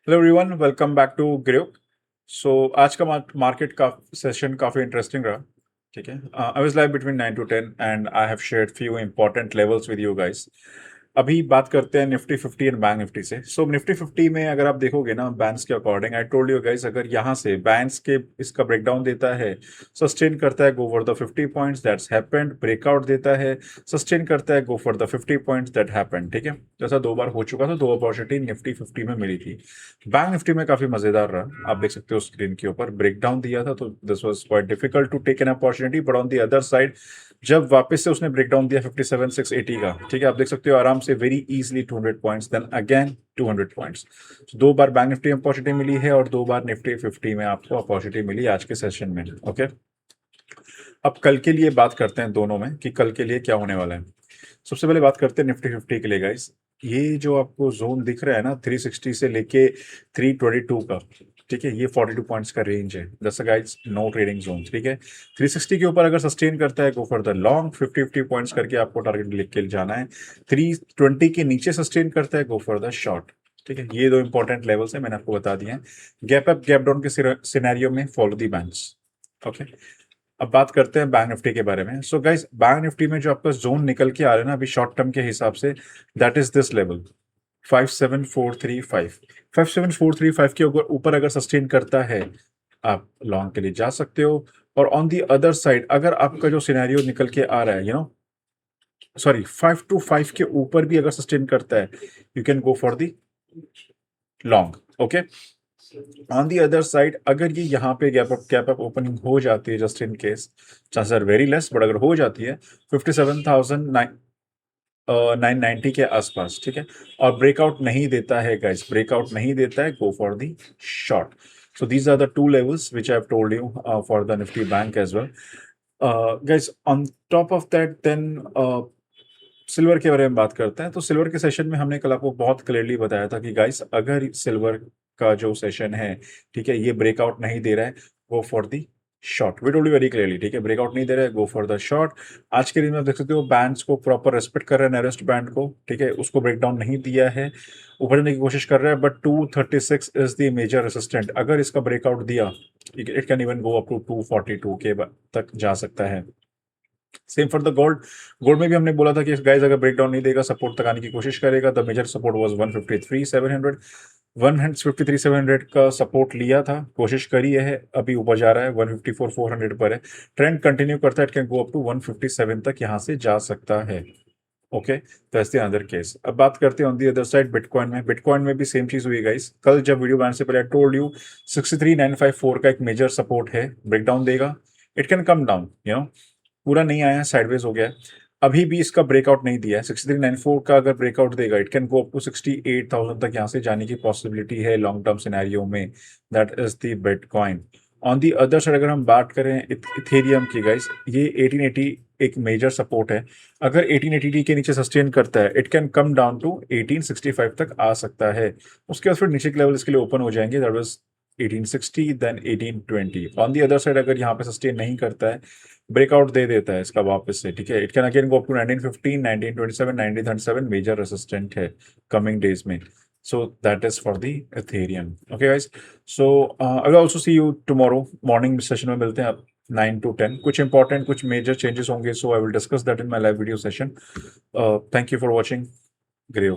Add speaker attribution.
Speaker 1: Hello everyone, welcome back to ग्रेक। आज का मार्केट का सेशन काफ़ी इंटरेस्टिंग रहा। ठीक है, I was live between 9 to 10 and I have shared few important levels with you guys. अभी बात करते हैं निफ्टी 50 एंड बैंक निफ्टी से। निफ्टी 50 में अगर आप देखोगे ना, बैंड्स के according, I told you guys, अगर यहाँ से बैंड्स के इसका ब्रेकडाउन देता है, सस्टेन करता है, go for the 50 points, that's happened. Breakout देता है, सस्टेन करता है, go for the 50 points, that happened. ठीक है, जैसा दो बार हो चुका था, दो अपॉर्चुनिटी निफ्टी 50 में मिली थी। बैंक निफ्टी में काफी मजेदार रहा, आप देख सकते हो स्क्रीन के ऊपर ब्रेकडाउन दिया था, तो this was quite difficult to take an opportunity, but on the other side जब वापस से उसने ब्रेकडाउन दिया 57,680 का, ठीक है, आप देख सकते हो आराम से very easily 200 points, then again 200 points. दो बार बैंक निफ्टी में अपॉर्चुनिटी मिली है और दो बार निफ्टी 50 में आपको अपॉर्चुनिटी मिली आज के सेशन में। ओके, अब कल के लिए बात करते हैं दोनों में कि कल के लिए क्या होने वाला है। सबसे पहले बात करते हैं निफ्टी 50 के लिए गाइस। ये जो आपको जोन दिख रहा है ना, 360 से लेके 322 का, ठीक है, ये 42 पॉइंट्स का रेंज है। जैसा गाइस, नो ट्रेडिंग जोन। ठीक है, 360 के ऊपर अगर सस्टेन करता है, go for the long, 50 points करके आपको टारगेट लिख के जाना है। 320 के नीचे सस्टेन करता है, गो फॉर द शॉर्ट। ठीक है, ये दो इंपॉर्टेंट लेवल्स है, मैंने आपको बता दिए हैं। गैप अप गैप डाउन के सिनेरियो में फॉलो दी बैंड्स। ओके, अब बात करते हैं बैंक निफ्टी के बारे में। गाइस, बैंक निफ्टी में जो आपका जोन निकल के आ रहा है ना अभी शॉर्ट टर्म के हिसाब से, दैट इज दिस लेवल 57435। 57435 के ऊपर अगर सस्टेन करता है, आप लॉन्ग के लिए जा सकते हो। और ऑन दी अदर साइड अगर आपका जो सिनेरियो निकल के आ रहा है, 525 के ऊपर भी अगर सस्टेन करता है, you can go for the long. Okay, on the other side अगर ये यहाँ पे गैप अप ओपनिंग हो जाती है, just in case, chances are very less, but अगर हो जाती है 57,990 के आसपास, ठीक है, और ब्रेकआउट नहीं देता है गाइस, ब्रेकआउट नहीं देता है, go for the short. So these are the two levels which I have told you for the Nifty bank as well. Guys, on top of that, then silver के बारे में बात करते हैं। तो सिल्वर के सेशन में हमने कल आपको बहुत क्लियरली बताया था कि गाइस, अगर सिल्वर का जो सेशन है, ठीक है, ये ब्रेकआउट नहीं दे रहा है, go for the short. We told you very clearly, ठीक है, ब्रेकआउट नहीं दे रहा है, गो फॉर द शॉर्ट। आज के दिन में आप देख सकते हो बैंड्स को प्रॉपर रेस्पेक्ट कर रहे हैं, नेरेस्ट बैंड को, ठीक है, उसको ब्रेकडाउन नहीं दिया है, ऊपर जाने की कोशिश कर रहा है, but 236 is the major resistant. अगर इसका ब्रेकआउट दिया, it can even go up to 242 के तक जा सकता है। Same for the gold. Gold में भी हमने बोला था कि गाइस, अगर ब्रेकडाउन नहीं देगा, सपोर्ट तक आने की कोशिश करेगा। The major support was 153,700। 153,700 का सपोर्ट लिया था, कोशिश करी है, अभी ऊपर जा रहा है, 154,400 पर है। ट्रेंड कंटिन्यू करता है, it can go up to 157 तक यहाँ से जा सकता है। Okay, that's the other case. अब बात करते हैं on the other side bitcoin में। बिटकॉइन में भी सेम चीज हुई गाइस। कल जब वीडियो बनाने से पहले आई टोल्ड यू 63,954 का एक मेजर सपोर्ट है, ब्रेकडाउन देगा, इट कैन कम डाउन, पूरा नहीं आया, साइडवेज हो गया है। अभी भी इसका ब्रेकआउट नहीं दिया है। 6394 का अगर ब्रेकआउट देगा, it can go up to 68,000 तक यहाँ से जाने की पॉसिबिलिटी है लॉन्ग टर्म सिनेरियो में। That is the bitcoin. On the other side अगर हम बात करें इथेरियम की गाइस, ये 1880 एक मेजर सपोर्ट है। अगर 1880 के नीचे सस्टेन करता है, it can come down to 1865 तक आ सकता है। उसके बाद फिर नीचे के लेवल इसके लिए ओपन हो जाएंगे, that was 1860, then 1820। On the other side अगर यहाँ पे सस्टेन नहीं करता है, ब्रेकआउट दे देता है इसका वापस से, ठीक है, it can again go up to 1915, 1927, 1937 major resistant है कमिंग डेज में। So that is for the ethereum. Okay guys, so I will also see you tomorrow morning session में, मिलते हैं आप 9 to 10। कुछ इंपॉर्टेंट, कुछ मेजर चेंजेस होंगे, so I will discuss that in my live video session. Thank you for watching grey.